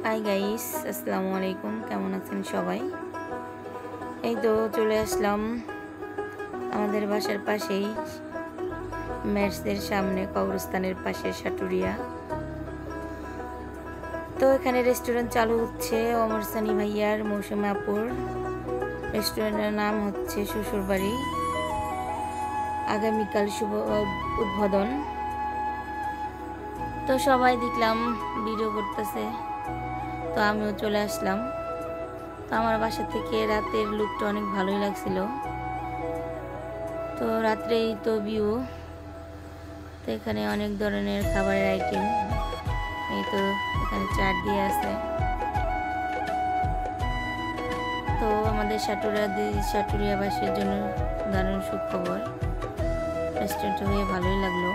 Hi guys, আসসালামু আলাইকুম। কেমন আছেন সবাই? এই তো চলে আসলাম আমাদের বাসার পাশেই, মের্সদের সামনে, কবরস্থানের পাশে সাটুরিয়া। তো এখানে রেস্টুরেন্ট চালু হচ্ছে ওমর সানি ভাইয়ার, মৌসুমী আপুর। রেস্টুরেন্টের নাম হচ্ছে শ্বশুরবাড়ি। আগামীকাল শুভ উদ্বোধন। তো সবাই দেখলাম ভিডিও করতেছে, তো আমিও চলে আসলাম। তো আমার বাসা থেকে রাতের লুকটা অনেক ভালোই লাগছিল। তো রাত্রেই তো ভিউ। তো এখানে অনেক ধরনের খাবারের আইটেম, এই তো এখানে চাট দিয়ে আছে। তো আমাদের সাটুরিয়াবাসীর জন্য দারুণ সুখবর, রেস্টুরেন্টে হয়ে ভালোই লাগলো।